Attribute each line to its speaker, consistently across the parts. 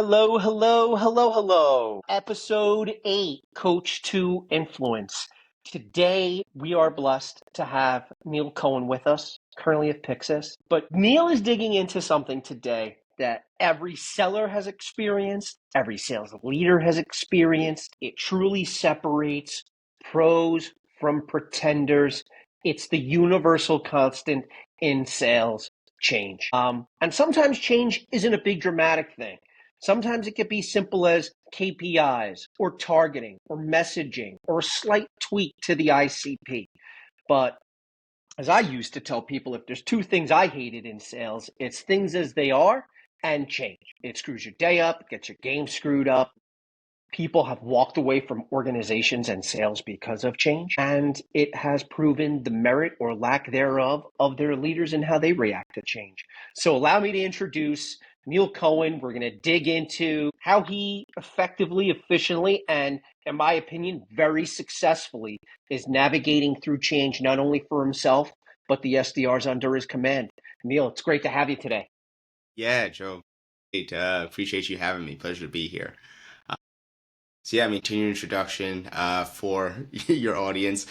Speaker 1: Hello, hello, hello, hello. Episode 8, Coach2influence. Today, we are blessed to have Neil Cohen with us, currently at Pixis. But Neil is digging into something today that every seller has experienced, every sales leader has experienced. It truly separates pros from pretenders. It's the universal constant in sales, change. And sometimes change isn't a big dramatic thing. Sometimes it could be simple as KPIs or targeting or messaging or a slight tweak to the ICP. But as I used to tell people, if there's two things I hated in sales, it's things as they are and change. It screws your day up, gets your game screwed up. People have walked away from organizations and sales because of change, and it has proven the merit or lack thereof of their leaders and how they react to change. So allow me to introduce Neil Cohen. We're going to dig into how he effectively, efficiently, and in my opinion, very successfully is navigating through change, not only for himself, but the SDRs under his command. Neil, it's great to have you today.
Speaker 2: Yeah, Joe. Great. Appreciate you having me. Pleasure to be here. Uh, to your introduction for your audience.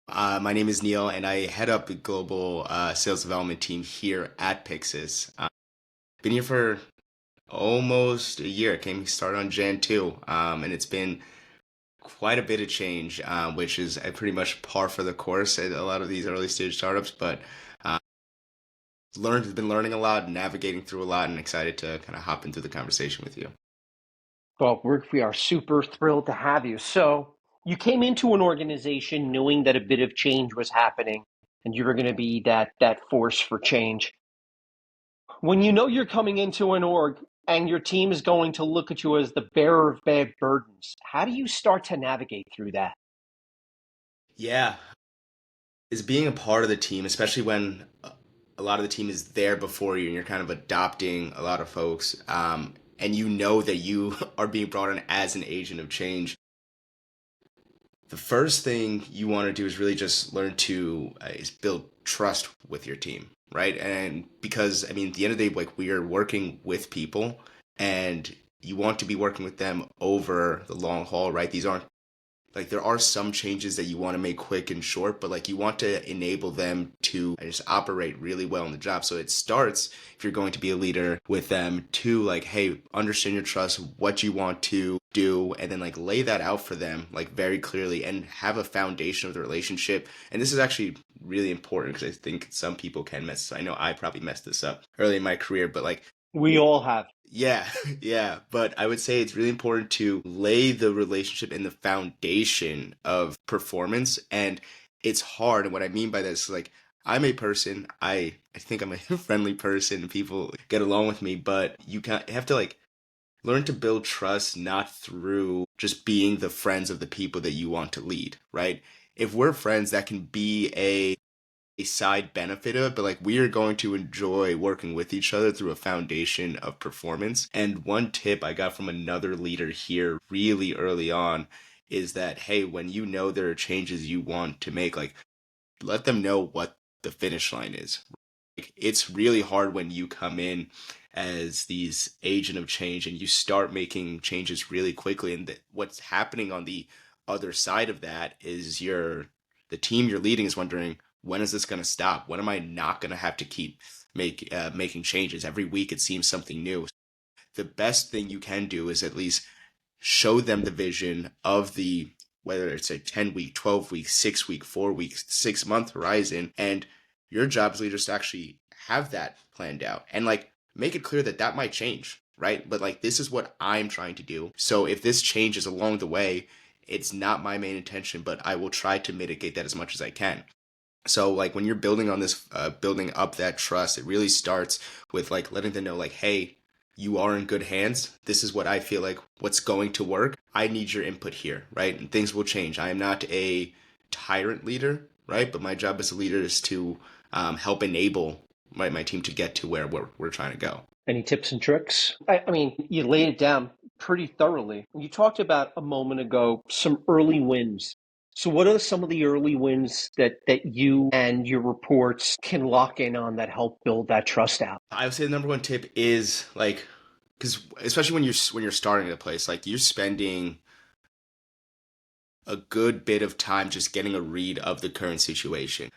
Speaker 2: My name is Neil, and I head up the global sales development team here at Pixis. Been here for almost a year. Started on Jan 2, and it's been quite a bit of change, which is pretty much par for the course at a lot of these early stage startups. But uh, been learning a lot, navigating through a lot, and excited to kind of hop into the conversation with you.
Speaker 1: Well, we are super thrilled to have you. So, you came into an organization knowing that a bit of change was happening and you were going to be that force for change. When you know you're coming into an org and your team is going to look at you as the bearer of bad burdens, how do you start to navigate through that?
Speaker 2: Yeah, is being a part of the team, especially when a lot of the team is there before you and you're kind of adopting a lot of folks, and you know that you are being brought in as an agent of change. The first thing you want to do is really just learn to is build trust with your team, right? And because at the end of the day, like, we are working with people, and you want to be working with them over the long haul, right? These aren't like, there are some changes that you want to make quick and short, but like, you want to enable them to just operate really well in the job. So it starts, if you're going to be a leader, with them to like, hey, understand your trust, what you want to do, and then like lay that out for them like very clearly and have a foundation of the relationship. And this is actually really important because I think some people can mess. I know I probably messed this up early in my career, but like,
Speaker 1: We all have.
Speaker 2: yeah, yeah, but I would say it's really important to lay the relationship in the foundation of performance, and it's hard. And what I mean by this is like, I'm a person, I think I'm a friendly person, and people get along with me, but have to like learn to build trust not through just being the friends of the people that you want to lead, right? If we're friends, that can be a side benefit of it, but like, we are going to enjoy working with each other through a foundation of performance. And one tip I got from another leader here really early on is that, hey, when you know there are changes you want to make, like, let them know what the finish line is. Like, it's really hard when you come in as these agent of change and you start making changes really quickly, and what's happening on the other side of that is the team you're leading is wondering, when is this going to stop? When am I not going to have to keep making changes? Every week it seems something new. The best thing you can do is at least show them the vision of the, whether it's a 10-week, 12-week, 6-week, 4-week, 6-month horizon, and your job as leader is to actually have that planned out and like make it clear that that might change, right? But like, this is what I'm trying to do. So if this changes along the way, it's not my main intention, but I will try to mitigate that as much as I can. So like, when you're building on this, building up that trust, it really starts with like letting them know like, hey, you are in good hands. This is what I feel like what's going to work. I need your input here, right? And things will change. I am not a tyrant leader, right? But my job as a leader is to help enable my team to get to where we're trying to go.
Speaker 1: Any tips and tricks? I mean, you laid it down pretty thoroughly. You talked about a moment ago some early wins. So what are some of the early wins that you and your reports can lock in on that help build that trust out?
Speaker 2: I would say the number one tip is like, because especially when you're starting a place, like you're spending a good bit of time just getting a read of the current situation.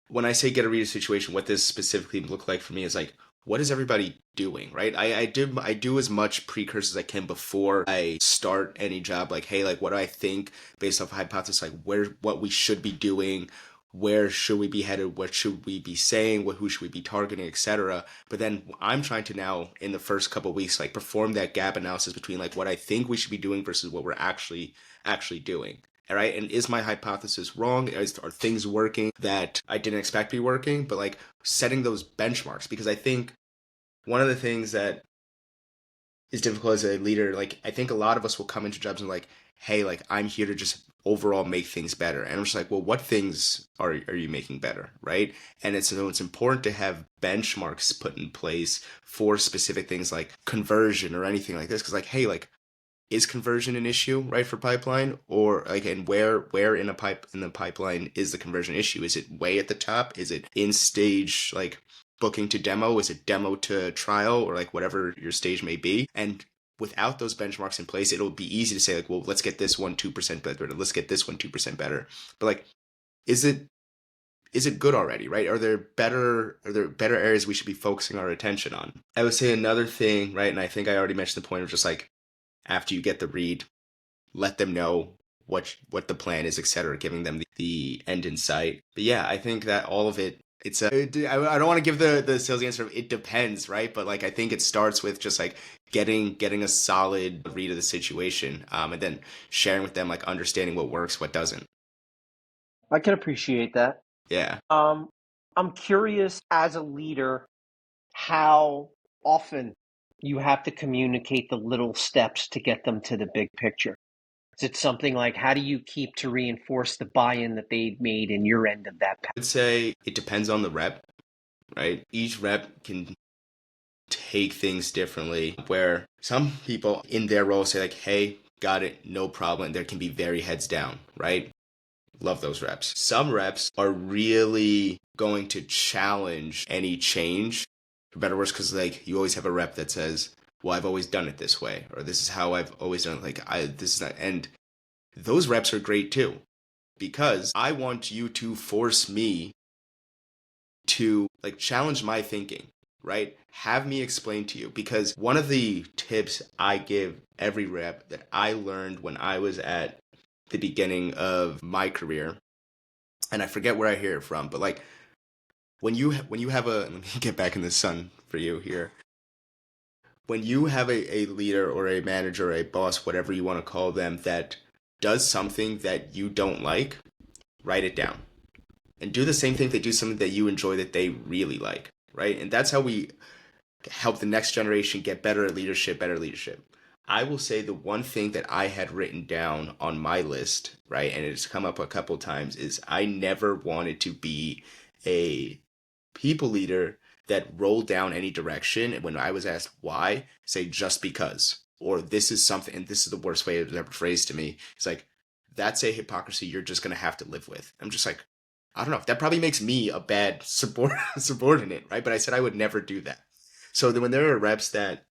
Speaker 2: When I say get a read of situation, what this specifically look like for me is like, what is everybody doing, right? I do as much precursors as I can before I start any job. Like, hey, like what do I think based off a hypothesis, like what we should be doing, where should we be headed, what should we be saying, who should we be targeting, etc. But then I'm trying to now in the first couple of weeks like perform that gap analysis between like what I think we should be doing versus what we're actually doing. All right. And is my hypothesis wrong? Are things working that I didn't expect to be working? But like setting those benchmarks, because I think one of the things that is difficult as a leader, like I think a lot of us will come into jobs and like, hey, like I'm here to just overall make things better. And I'm just like, well, what things are you making better? Right. And it's important to have benchmarks put in place for specific things like conversion or anything like this. Cause like, hey, like is conversion an issue, right, for pipeline? Or like, and where in the pipeline is the conversion issue? Is it way at the top? Is it in stage like booking to demo? Is it demo to trial, or like whatever your stage may be? And without those benchmarks in place, it'll be easy to say like, well, let's get this one 2% better, let's get this one 2% better. But like, is it good already, right? Are there better areas we should be focusing our attention on? I would say another thing, right, and I think I already mentioned the point of just like after you get the read, let them know what the plan is, etc., giving them the end in sight. But yeah, I think that all of it, I don't want to give the sales answer of it depends, right? But like I think it starts with just like getting a solid read of the situation, and then sharing with them like understanding what works, what doesn't.
Speaker 1: I can appreciate that.
Speaker 2: Yeah.
Speaker 1: I'm curious as a leader how often you have to communicate the little steps to get them to the big picture. Is it something like how do you keep to reinforce the buy-in that they've made in your end of that path?
Speaker 2: I would say it depends on the rep, right? Each rep can take things differently, where some people in their role say like, hey, got it, no problem. There can be very heads down, right? Love those reps. Some reps are really going to challenge any change, for better or worse, because like you always have a rep that says, well, I've always done it this way, or this is how I've always done it. Like this is not, and those reps are great too, because I want you to force me to like challenge my thinking, right? Have me explain to you, because one of the tips I give every rep that I learned when I was at the beginning of my career, and I forget where I hear it from, but like when you have a, let me get back in the sun for you here. When you have a leader or a manager or a boss, whatever you want to call them, that does something that you don't like, write it down. And do the same thing if they do something that you enjoy that they really like, right? And that's how we help the next generation get better at leadership, better leadership. I will say the one thing that I had written down on my list, right, and it's come up a couple times, is I never wanted to be a people leader that rolled down any direction. And when I was asked why, say just because, or this is something, and this is the worst way it was ever phrased to me. It's like, that's a hypocrisy you're just going to have to live with. I'm just like, I don't know. That probably makes me a bad subordinate, right? But I said I would never do that. So then when there are reps that,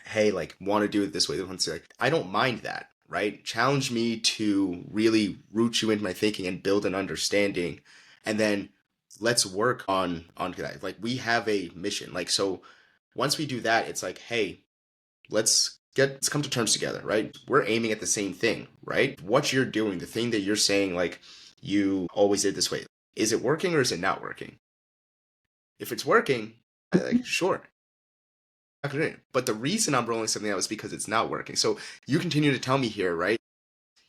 Speaker 2: hey, like want to do it this way, the ones like, I don't mind that, right? Challenge me to really root you into my thinking and build an understanding. And then let's work on that. Like we have a mission. Like, so once we do that, it's like, hey, let's come to terms together, right? We're aiming at the same thing, right? What you're doing, the thing that you're saying, like you always did this way, is it working or is it not working? If it's working, like sure. But the reason I'm rolling something out is because it's not working. So you continue to tell me here, right?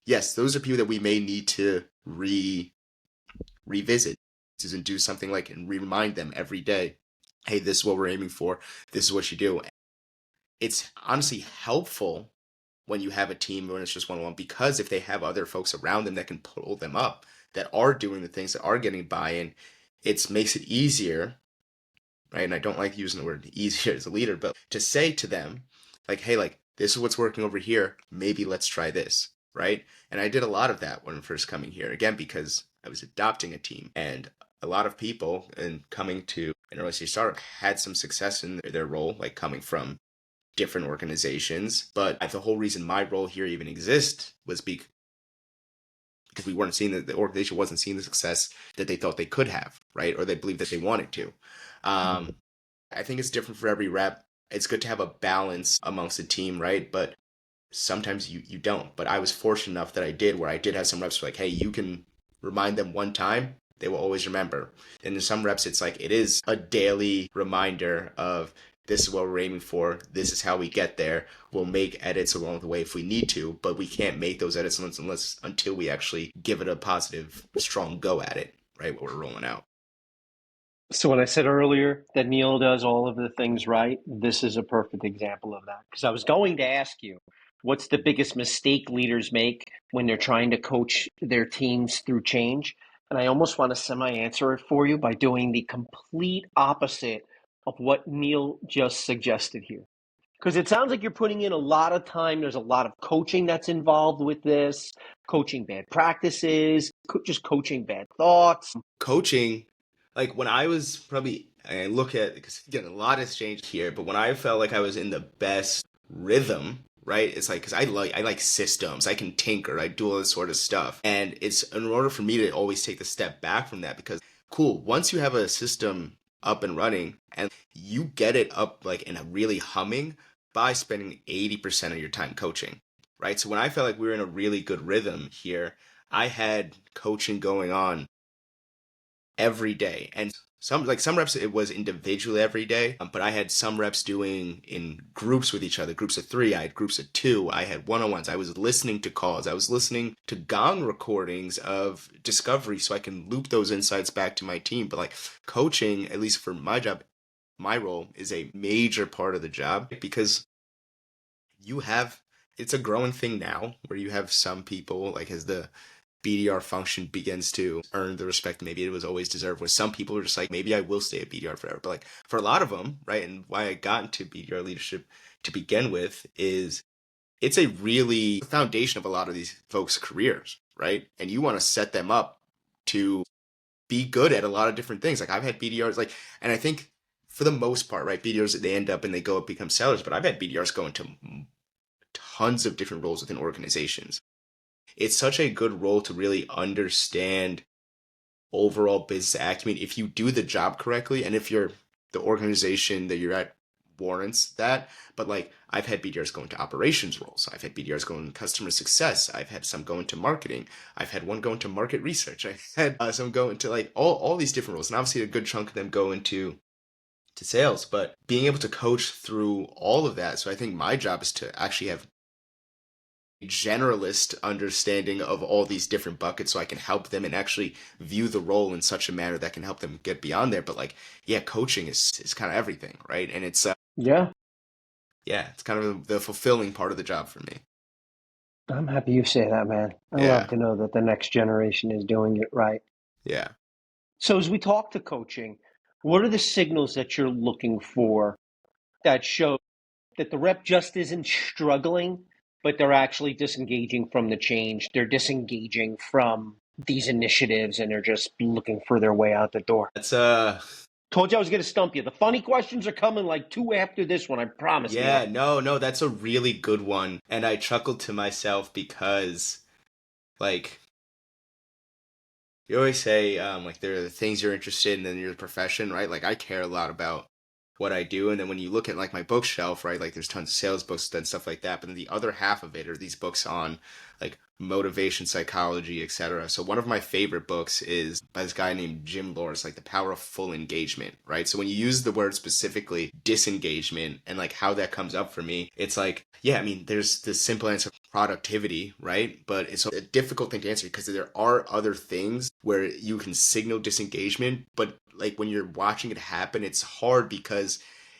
Speaker 2: Yes, those are people that we may need to revisit and do something like and remind them every day, hey, this is what we're aiming for. This is what you do. It's honestly helpful when you have a team when it's just one-on-one, because if they have other folks around them that can pull them up, that are doing the things, that are getting buy-in, it makes it easier, right? And I don't like using the word easier as a leader, but to say to them, like, hey, like, this is what's working over here. Maybe let's try this, right? And I did a lot of that when first coming here, again, because I was adopting a team, and a lot of people and coming to an early stage startup had some success in their role, like coming from different organizations. But the whole reason my role here even exists was because we weren't seeing the organization wasn't seeing the success that they thought they could have, right? Or they believed that they wanted to. I think it's different for every rep. It's good to have a balance amongst the team, right? But sometimes you don't. But I was fortunate enough that I did, where I did have some reps like, hey, you can remind them one time, they will always remember. And in some reps, it's like it is a daily reminder of this is what we're aiming for. This is how we get there. We'll make edits along the way if we need to, but we can't make those edits until we actually give it a positive, strong go at it, right? What we're rolling out.
Speaker 1: So when I said earlier that Neil does all of the things right, this is a perfect example of that. Because I was going to ask you, what's the biggest mistake leaders make when they're trying to coach their teams through change? And I almost want to semi-answer it for you by doing the complete opposite of what Neil just suggested here. Because it sounds like you're putting in a lot of time. There's a lot of coaching that's involved with this, coaching bad practices, just coaching bad thoughts.
Speaker 2: Coaching, like when I was probably, I look at, because again, a lot has changed here, but when I felt like I was in the best rhythm, right? It's like, because I like systems, I can tinker, I do all this sort of stuff. And it's in order for me to always take the step back from that, because cool, once you have a system up and running and you get it up like and really humming by spending 80% of your time coaching, right? So when I felt like we were in a really good rhythm here, I had coaching going on every day. And some reps it was individually every day, but I had some reps doing in groups with each other, groups of 3, I had groups of 2, I had one-on-ones. I was listening to calls, I was listening to gong recordings of discovery so I can loop those insights back to my team. But like coaching, at least for my job, my role is a major part of the job, because it's a growing thing now where you have some people, like as the BDR function begins to earn the respect maybe it was always deserved, where some people are just like, maybe I will stay at BDR forever. But like for a lot of them, right, and why I got into BDR leadership to begin with is it's a really foundation of a lot of these folks' careers, right? And you want to set them up to be good at a lot of different things. Like I've had BDRs, like, and I think for the most part, right, BDRs, they end up and they go up, become sellers, but I've had BDRs go into tons of different roles within organizations. It's such a good role to really understand overall business acumen if you do the job correctly and if the organization that you're at warrants that. But like I've had BDRs go into operations roles, I've had BDRs go into customer success, I've had some go into marketing, I've had one go into market research, I had some go into like all these different roles, and obviously a good chunk of them go into sales. But being able to coach through all of that, so I think my job is to actually have generalist understanding of all these different buckets so I can help them and actually view the role in such a manner that can help them get beyond there. But like, yeah, coaching is kind of everything, right? And it's
Speaker 1: Yeah.
Speaker 2: it's kind of the fulfilling part of the job for me.
Speaker 1: I'm happy you say that, man. I love
Speaker 2: Yeah.
Speaker 1: to know that the next generation is doing it right.
Speaker 2: Yeah.
Speaker 1: So as we talk to coaching, what are the signals that you're looking for that show that the rep just isn't struggling, but they're actually disengaging from the change? They're disengaging from these initiatives and they're just looking for their way out the door.
Speaker 2: That's
Speaker 1: Told you I was going to stump you. The funny questions are coming like 2 after this one, I promise,
Speaker 2: yeah,
Speaker 1: Neil.
Speaker 2: no, that's a really good one. And I chuckled to myself because like you always say, like there are the things you're interested in your profession, right? Like I care a lot about what I do. And then when you look at like my bookshelf, right, like there's tons of sales books and stuff like that. But then the other half of it are these books on like motivation, psychology, etc. So one of my favorite books is by this guy named Jim Loris, like The Power of Full Engagement, right? So when you use the word specifically disengagement and like how that comes up for me, it's like, yeah, I mean, there's the simple answer productivity, right? But it's a difficult thing to answer because there are other things where you can signal disengagement, but like when you're watching it happen, it's hard because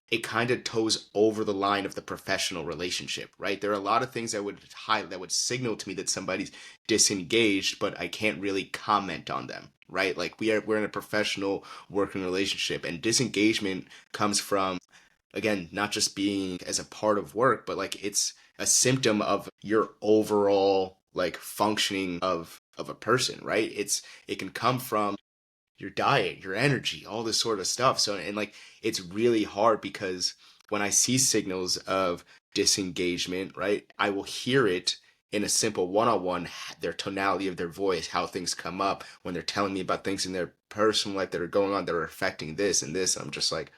Speaker 2: it kind of toes over the line of the professional relationship, right? There are a lot of things that would signal to me that somebody's disengaged, but I can't really comment on them, right? Like we're in a professional working relationship, and disengagement comes from, again, not just being as a part of work, but like it's a symptom of your overall like functioning of a person, right? It can come from your diet, your energy, all this sort of stuff. So, and like, it's really hard because when I see signals of disengagement, right, I will hear it in a simple one-on-one, their tonality of their voice, how things come up when they're telling me about things in their personal life that are going on that are affecting this and this. I'm just like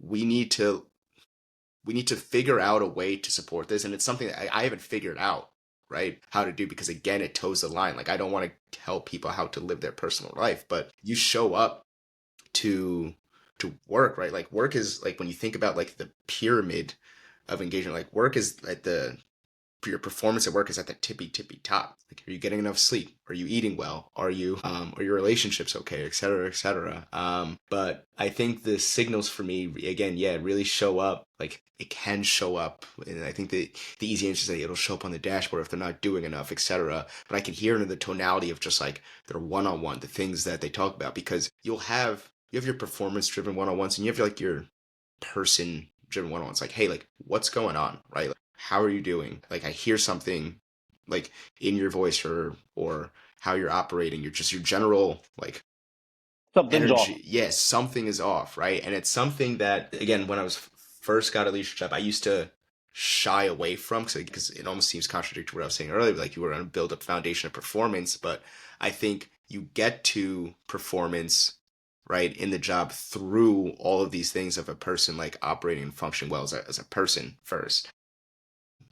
Speaker 2: we need to figure out a way to support this, and it's something that I haven't figured out, right, how to do, because again, it toes the line. Like, I don't want to tell people how to live their personal life, but you show up to work, right? Like, work is, like, when you think about like the pyramid of engagement, like, work is at the for your performance at work is at the tippy top. Like, are you getting enough sleep? Are you eating well? Are your relationships okay, et cetera, et cetera. But I think the signals for me, again, yeah, really show up. Like, it can show up, and I think the easy answer is that it'll show up on the dashboard if they're not doing enough, et cetera. But I can hear it in the tonality of just like their one-on-one, the things that they talk about, because you have your performance-driven one-on-ones, and you have like your person-driven one-on-ones. Like, hey, like, what's going on, right? Like, how are you doing? Like, I hear something like in your voice, or how you're operating, your general like
Speaker 1: Something's off.
Speaker 2: energy. Yes, something is off, right? And it's something that, again, when I was first got a leadership job, I used to shy away from, because it almost seems contradictory to what I was saying earlier. Like, you were going to build up foundation of performance, but I think you get to performance, right, in the job through all of these things of a person like operating and functioning well as a person first.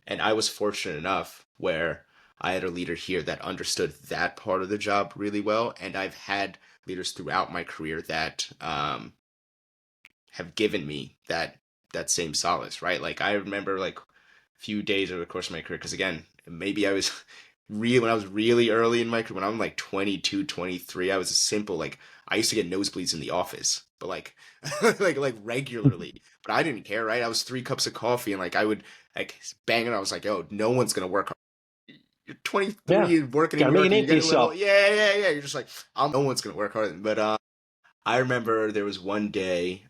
Speaker 2: And I was fortunate enough where I had a leader here that understood that part of the job really well. And I've had leaders throughout my career that have given me that same solace, right? Like, I remember like a few days over the course of my career, because again, maybe I was when I was really early in my career, when I'm like 22, 23, I was a simple, like, I used to get nosebleeds in the office, but like like regularly. But I didn't care, right? I was 3 cups of coffee, and like I would like bang it. I was like, oh, no one's gonna work hard. You're
Speaker 1: Yeah.
Speaker 2: 23 and working in
Speaker 1: Gotta
Speaker 2: New
Speaker 1: make a
Speaker 2: York, and
Speaker 1: name
Speaker 2: you're
Speaker 1: for
Speaker 2: getting a little,
Speaker 1: yourself.
Speaker 2: yeah. You're just like, no one's gonna work hard. But I remember there was one day,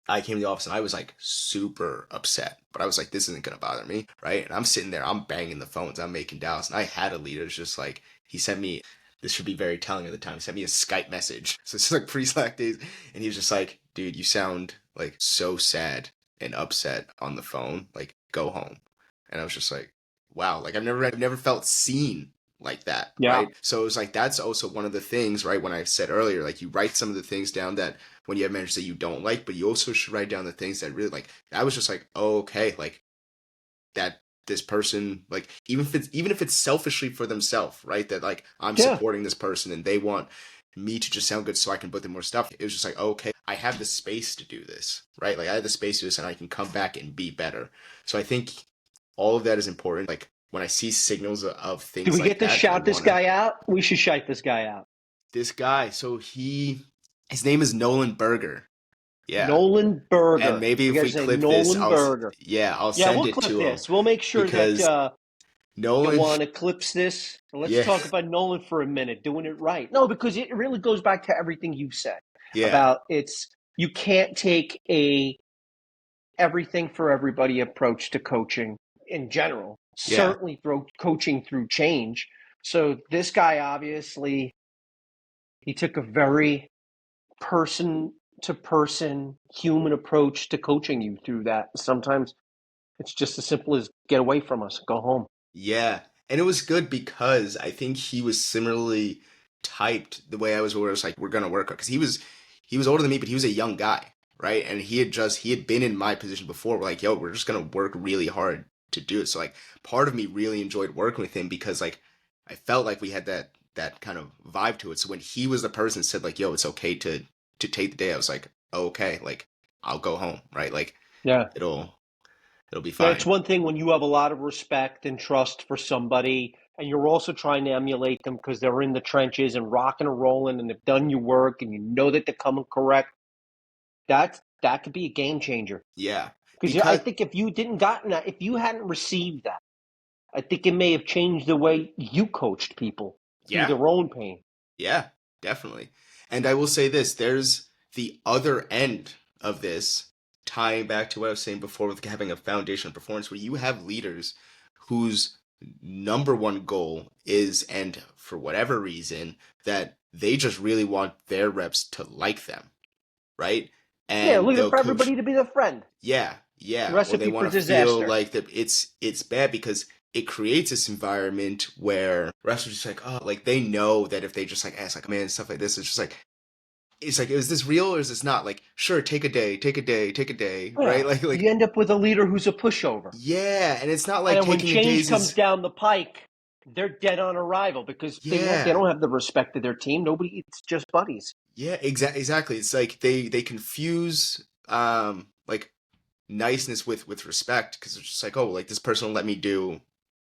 Speaker 2: I came to the office and I was like super upset, but I was like, this isn't gonna bother me, right? And I'm sitting there, I'm banging the phones, I'm making dials, and I had a leader. It's just like, he sent me, this should be very telling at the time, he sent me a Skype message. So it's like pre-Slack days, and he was just like, dude, you sound like so sad and upset on the phone. Like, go home. And I was just like, wow, like I've never felt seen like that,
Speaker 1: Yeah.
Speaker 2: right? So it was like, that's also one of the things, right? When I said earlier, like, you write some of the things down that when you have managers that you don't like, but you also should write down the things that really, like, I was just like, oh, okay, like, that this person, like, even if it's selfishly for themselves, right? That like, I'm
Speaker 1: Yeah.
Speaker 2: supporting this person and they want me to just sound good so I can put them more stuff. It was just like, okay, I have the space to do this, right? Like, I have the space to do this, and I can come back and be better. So I think all of that is important. Like, when I see signals of
Speaker 1: Do
Speaker 2: things
Speaker 1: we
Speaker 2: like
Speaker 1: get to
Speaker 2: that, I
Speaker 1: shout this
Speaker 2: want to,
Speaker 1: guy out? We should shout this guy out.
Speaker 2: this guy, so his name is Nolan Berger. Yeah.
Speaker 1: Nolan
Speaker 2: And
Speaker 1: Berger.
Speaker 2: maybe
Speaker 1: We
Speaker 2: if
Speaker 1: gotta
Speaker 2: we
Speaker 1: say
Speaker 2: clip this,
Speaker 1: Nolan Berger.
Speaker 2: I'll
Speaker 1: Yeah,
Speaker 2: send
Speaker 1: we'll
Speaker 2: it
Speaker 1: clip
Speaker 2: to him,
Speaker 1: this. We'll make sure that
Speaker 2: because Nolan,
Speaker 1: Joanna clips this. And let's
Speaker 2: yeah,
Speaker 1: talk about Nolan for a minute, doing it right. No, because it really goes back to everything you've said
Speaker 2: yeah,
Speaker 1: about you can't take a everything for everybody approach to coaching in general.
Speaker 2: yeah,
Speaker 1: Certainly through coaching through change. So this guy obviously he took a very person to person human approach to coaching you through that. Sometimes it's just as simple as get away from us, go home.
Speaker 2: yeah. And it was good because I think he was similarly typed the way I was, where it was like, we're gonna work, because he was older than me, but he was a young guy, right? And he had been in my position before. We're like, yo, we're just gonna work really hard to do it. So like, part of me really enjoyed working with him, because like, I felt like we had that kind of vibe to it. So when he was the person that said like, yo, it's okay to take the day, I was like, oh, okay, like, I'll go home, right? Like,
Speaker 1: Yeah.
Speaker 2: it'll be
Speaker 1: Yeah, it's
Speaker 2: fine.
Speaker 1: one thing when you have a lot of respect and trust for somebody, and you're also trying to emulate them because they're in the trenches and rocking and rolling and they've done your work and you know that they're coming correct. That could be a game changer.
Speaker 2: Yeah.
Speaker 1: Because I
Speaker 2: Because
Speaker 1: think if you didn't gotten that, if you hadn't received that, I think it may have changed the way you coached people through
Speaker 2: yeah,
Speaker 1: their own pain.
Speaker 2: yeah, definitely. And I will say this, there's the other end of this, tying back to what I was saying before with having a foundation of performance, where you have leaders whose number one goal is, and for whatever reason, that they just really want their reps to like them. right?
Speaker 1: Yeah,
Speaker 2: And
Speaker 1: leaving
Speaker 2: they'll
Speaker 1: for
Speaker 2: coach,
Speaker 1: everybody to be their friend.
Speaker 2: yeah, or they
Speaker 1: Recipe for
Speaker 2: want to feel
Speaker 1: disaster.
Speaker 2: like that it's bad because it creates this environment where refs are just like, oh, like they know that if they just like ask like, man, stuff like this, it's like, is this real or is this not? Like, sure, take a day, take a day, take a day, right?
Speaker 1: Yeah,
Speaker 2: Like,
Speaker 1: you end up with a leader who's a pushover.
Speaker 2: yeah, and it's not
Speaker 1: And
Speaker 2: like
Speaker 1: then when
Speaker 2: taking a
Speaker 1: change
Speaker 2: days
Speaker 1: comes
Speaker 2: is,
Speaker 1: down the pike, they're dead on arrival because they
Speaker 2: yeah,
Speaker 1: don't have the respect of their team. Nobody, it's just buddies.
Speaker 2: yeah, exactly. It's like they confuse like niceness with respect because it's just like, oh, like this person will let me do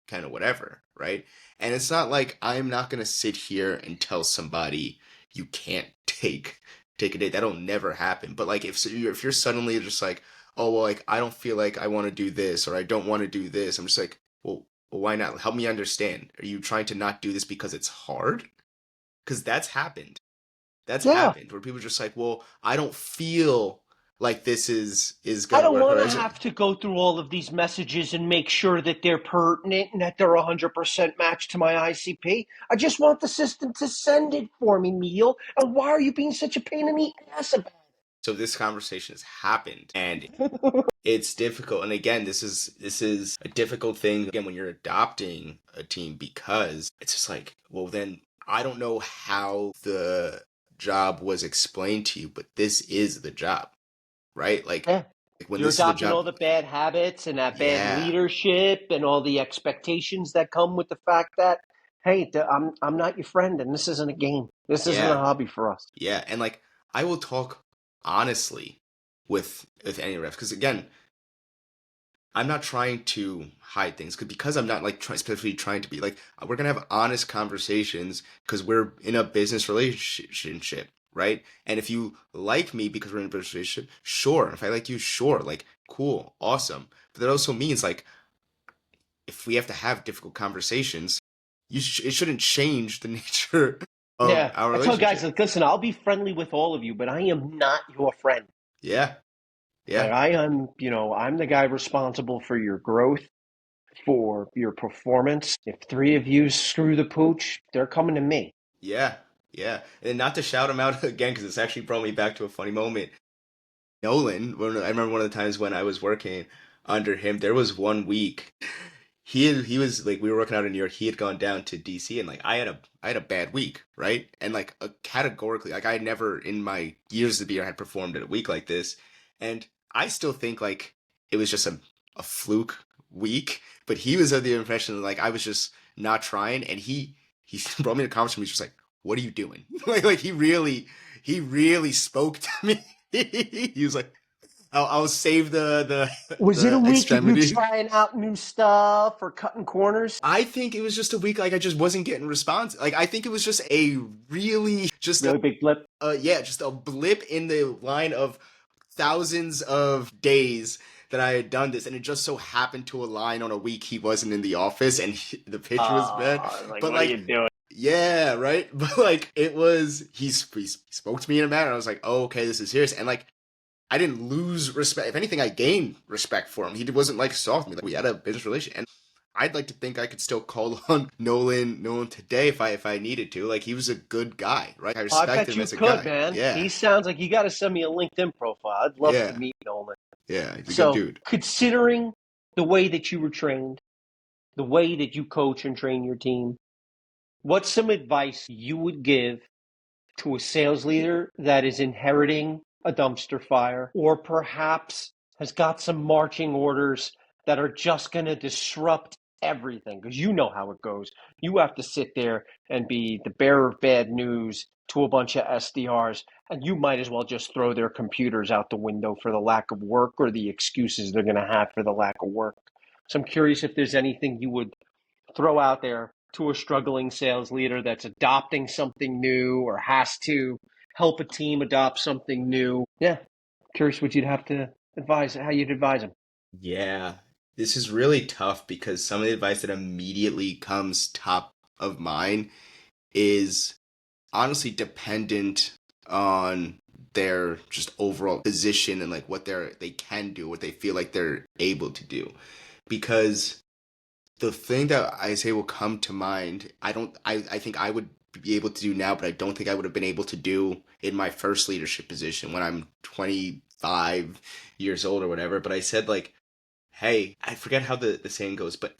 Speaker 2: kind of whatever, right? And it's not like I'm not gonna sit here and tell somebody you can't take a date. That'll never happen. But like if you're suddenly just like, oh well, like I don't feel like I want to do this or I don't want to do this, I'm just like, well, why not? Help me understand. Are you trying to not do this because it's hard? Because that's happened. That's
Speaker 1: Yeah.
Speaker 2: happened where people are just like, well, I don't feel like this is
Speaker 1: I
Speaker 2: gonna
Speaker 1: don't
Speaker 2: work,
Speaker 1: want
Speaker 2: or
Speaker 1: to
Speaker 2: is it?
Speaker 1: have to go through all of these messages and make sure that they're pertinent and that they're 100% matched to my ICP. I just want the system to send it for me, Neil. And why are you being such a pain in the ass about
Speaker 2: So this conversation has happened, and
Speaker 1: it?
Speaker 2: it's difficult. And again, this is a difficult thing again when you're adopting a team because it's just like, well, then I don't know how the job was explained to you, but this is the job, right?
Speaker 1: Yeah.
Speaker 2: Like when
Speaker 1: You're
Speaker 2: this is the
Speaker 1: adopting
Speaker 2: job,
Speaker 1: all the bad habits and that bad
Speaker 2: yeah,
Speaker 1: leadership and all the expectations that come with the fact that, hey, I'm not your friend and this isn't a game. This isn't a
Speaker 2: yeah,
Speaker 1: hobby for us.
Speaker 2: yeah, and like I will talk honestly with any refs because again, I'm not trying to hide things because I'm not like specifically trying to be like we're gonna have honest conversations because we're in a business relationship, right? And if you like me because we're in a business relationship, sure. If I like you, sure. Like cool, awesome. But that also means like if we have to have difficult conversations, it shouldn't change the nature of
Speaker 1: Yeah.
Speaker 2: our
Speaker 1: I tell guys,
Speaker 2: relationship.
Speaker 1: like, listen, I'll be friendly with all of you, but I am not your friend.
Speaker 2: Yeah,
Speaker 1: Like
Speaker 2: yeah,
Speaker 1: I am, I'm the guy responsible for your growth, for your performance. If three of you screw the pooch, they're coming to me.
Speaker 2: yeah, yeah. And not to shout him out again because it's actually brought me back to a funny moment. Nolan, I remember one of the times when I was working under him, there was one week he was like we were working out in New York, he had gone down to DC and like I had a bad week, right? And like categorically, like I had never in my years of beer had performed at a week like this. And I still think like it was just a fluke week, but he was of the impression that like I was just not trying and he brought me to a conference and he was just like, what are you doing? Like he really spoke to me. He was like, I'll save
Speaker 1: Was it a
Speaker 2: the
Speaker 1: week of you
Speaker 2: extremities.
Speaker 1: trying out new stuff or cutting corners?
Speaker 2: I think it was just a week like I just wasn't getting response. Like I think it was just a really just
Speaker 1: Really big blip.
Speaker 2: yeah, just a blip in the line of thousands of days that I had done this, and it just so happened to align on a week he wasn't in the office and the pitch was bad.
Speaker 1: Like,
Speaker 2: But
Speaker 1: what are
Speaker 2: like
Speaker 1: you doing?
Speaker 2: yeah, right. But like it was, he spoke to me in a manner. I was like, oh, okay, this is serious, and like I didn't lose respect. If anything, I gained respect for him. He wasn't like soft with me. Like we had a business relation, and I'd like to think I could still call on Nolan today if I needed to. Like he was a good guy, right? I
Speaker 1: I
Speaker 2: respect
Speaker 1: bet
Speaker 2: him
Speaker 1: you
Speaker 2: as a
Speaker 1: could,
Speaker 2: guy.
Speaker 1: man.
Speaker 2: Yeah,
Speaker 1: He sounds like you got to send me a LinkedIn profile. I'd love to
Speaker 2: yeah,
Speaker 1: meet Nolan.
Speaker 2: yeah. He's a good
Speaker 1: So,
Speaker 2: dude.
Speaker 1: considering the way that you were trained, the way that you coach and train your team, what's some advice you would give to a sales leader that is inheriting a dumpster fire or perhaps has got some marching orders that are just going to disrupt everything? Because you know how it goes. You have to sit there and be the bearer of bad news to a bunch of SDRs, and you might as well just throw their computers out the window for the lack of work or the excuses they're going to have for the lack of work. So I'm curious if there's anything you would throw out there to a struggling sales leader that's adopting something new or has to help a team adopt something new. Yeah, curious what you'd have to advise, how you'd advise them.
Speaker 2: Yeah, this is really tough because some of the advice that immediately comes top of mind is honestly dependent on their just overall position and like what they can do, what they feel like they're able to do. Because the thing that I say will come to mind, I think I would be able to do now, but I don't think I would have been able to do in my first leadership position when I'm 25 years old or whatever. But I said, like, hey, I forget how the saying goes, but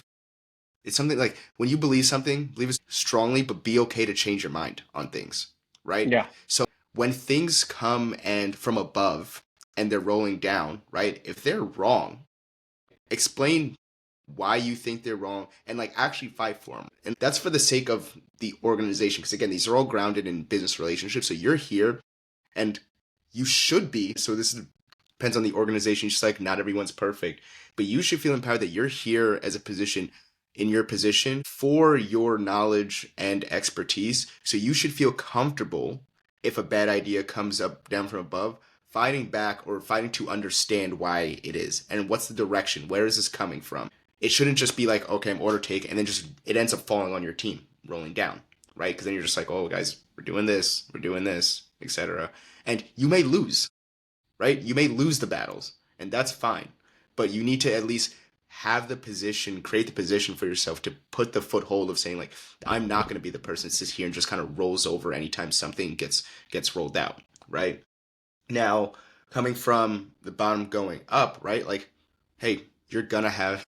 Speaker 2: it's something like when you believe something, believe it strongly, but be okay to change your mind on things, right?
Speaker 1: Yeah.
Speaker 2: So when things come and from above and they're rolling down, right? If they're wrong, explain why you think they're wrong and like actually fight for them. And that's for the sake of the organization. Because again, these are all grounded in business relationships. So you're here and you should be. So this depends on the organization. Just like not everyone's perfect, but you should feel empowered that you're here as a position in your position for your knowledge and expertise. So you should feel comfortable if a bad idea comes up down from above, fighting back or fighting to understand why it is and what's the direction. Where is this coming from? It shouldn't just be like, okay, I'm order take, and then just it ends up falling on your team, rolling down, right? Because then you're just like, oh, guys, we're doing this, etc. And you may lose, right? You may lose the battles, and that's fine. But you need to at least have the position, create the position for yourself to put the foothold of saying, like, I'm not going to be the person that sits here and just kind of rolls over anytime something gets rolled out, right? Now, coming from the bottom going up, right? Like, hey, you're gonna have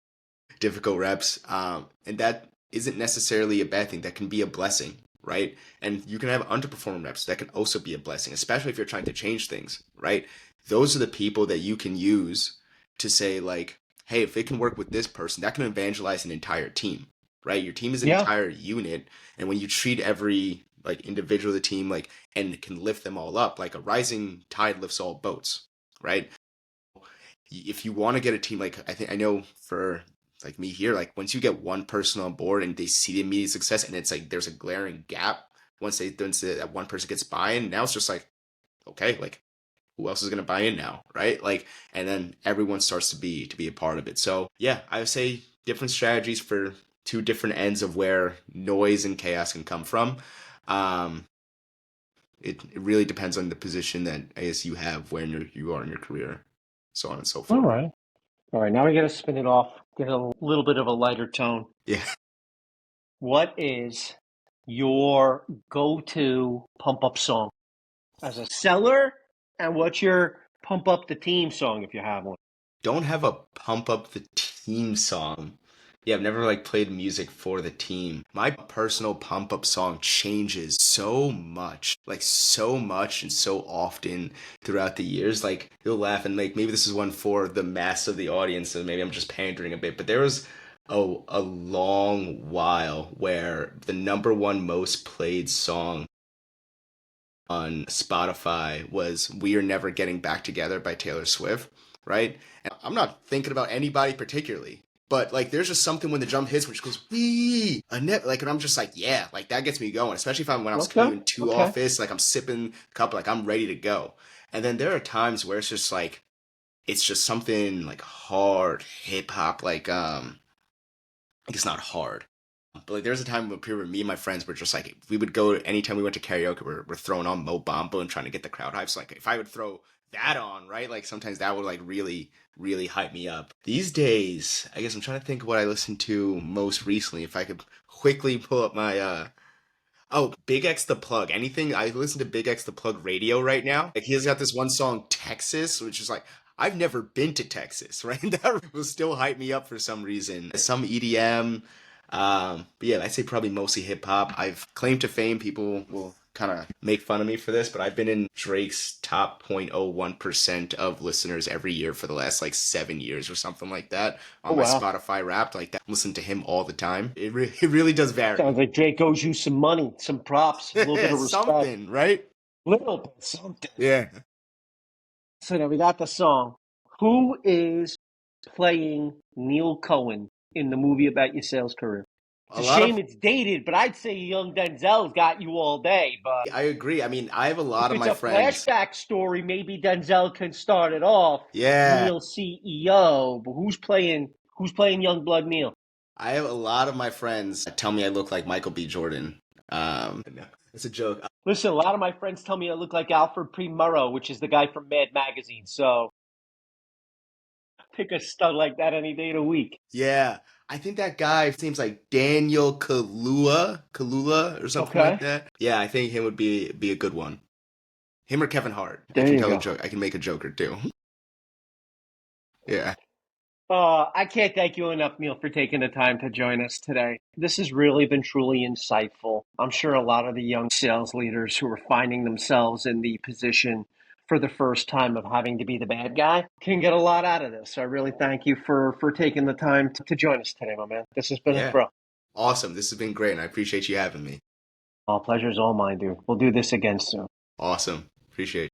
Speaker 2: difficult reps, and that isn't necessarily a bad thing. That can be a blessing, right? And you can have underperforming reps. That can also be a blessing, especially if you're trying to change things, right? Those are the people that you can use to say, like, hey, if it can work with this person, that can evangelize an entire team, right? Your team is an
Speaker 1: Yeah.
Speaker 2: entire unit, and when you treat every like individual of the team like and can lift them all up, like a rising tide lifts all boats, right? If you want to get a team, like I know for like me here, like once you get one person on board and they see the immediate success, and it's like there's a glaring gap once that one person gets buy-in, now it's just like, okay, like who else is going to buy in now, right? Like, and then everyone starts to be a part of it. So yeah, I would say different strategies for two different ends of where noise and chaos can come from. um it really depends on the position that I guess you have when you are in your career, so on and so
Speaker 1: All
Speaker 2: forth.
Speaker 1: right. All right. Now we got to spin it off, get a little bit of a lighter tone.
Speaker 2: Yeah.
Speaker 1: What is your go-to pump up song as a seller? And what's your pump up the team song if you have one?
Speaker 2: Don't have a pump up the team song. Yeah, I've never like played music for the team. My personal pump up song changes so much and so often throughout the years. Like you'll laugh and like maybe this is one for the mass of the audience, and maybe I'm just pandering a bit, but there was a long while where the number one most played song on Spotify was "We Are Never Getting Back Together" by Taylor Swift, right? And I'm not thinking about anybody particularly, but like there's just something when the drum hits which goes "wee," like, and I'm just like, yeah, like that gets me going, especially if I'm when I was
Speaker 1: Okay.
Speaker 2: commuting to
Speaker 1: Okay.
Speaker 2: office, like I'm sipping a cup, like I'm ready to go. And then there are times where it's just like it's just something like hard hip hop, it's not hard. But like there's a time when people, me and my friends were just like we would go anytime we went to karaoke, we're throwing on Mo Bamba and trying to get the crowd hype. So like if I would throw that on, right, like sometimes that would like really hype me up. These days, I guess I'm trying to think of what I listened to most recently. If I could quickly pull up my oh, Big X the Plug. Anything I listen to Big X the Plug radio right now. Like he's got this one song Texas, which is like I've never been to Texas, right? That will still hype me up for some reason. Some EDM. But yeah, I'd say probably mostly hip hop. I've claimed to fame. People will kind of make fun of me for this, but I've been in Drake's top 0.01% of listeners every year for the last like 7 years or something like that
Speaker 1: Oh,
Speaker 2: on my
Speaker 1: wow.
Speaker 2: Spotify Wrapped. Like that, listen to him all the time. It really does vary.
Speaker 1: Sounds like Drake owes you some money, some props, a little bit of respect,
Speaker 2: Something, right?
Speaker 1: little bit something.
Speaker 2: Yeah.
Speaker 1: So now we got the song. Who is playing Neil Cohen in the movie about your sales career? It's
Speaker 2: A
Speaker 1: a
Speaker 2: lot
Speaker 1: shame
Speaker 2: of
Speaker 1: it's dated, but I'd say young Denzel's got you all day. But
Speaker 2: I agree. I mean, I have a
Speaker 1: if
Speaker 2: lot of
Speaker 1: it's
Speaker 2: my
Speaker 1: a
Speaker 2: friends.
Speaker 1: flashback story, maybe Denzel can start it off.
Speaker 2: Yeah.
Speaker 1: Neil CEO, but who's playing? Who's playing young blood Neil?
Speaker 2: I have a lot of my friends tell me I look like Michael B. Jordan. No, it's a joke.
Speaker 1: Listen, a lot of my friends tell me I look like Alfred P. Murrow, which is the guy from Mad Magazine. So pick a stud like that any day of the week.
Speaker 2: Yeah. I think that guy seems like Daniel Kalua or something like
Speaker 1: Okay.
Speaker 2: that. Yeah, I think him would be a good one. Him or Kevin Hart. I
Speaker 1: There
Speaker 2: can
Speaker 1: you
Speaker 2: tell a
Speaker 1: go.
Speaker 2: joke. I can make a joke or two. Yeah.
Speaker 1: I can't thank you enough, Neil, for taking the time to join us today. This has really been truly insightful. I'm sure a lot of the young sales leaders who are finding themselves in the position for the first time of having to be the bad guy can get a lot out of this. So I really thank you for taking the time to join us today, my man. This has been a
Speaker 2: Yeah.
Speaker 1: thrill.
Speaker 2: Awesome. This has been great, and I appreciate you having me.
Speaker 1: Pleasure's all mine, dude. We'll do this again soon.
Speaker 2: Awesome. Appreciate it.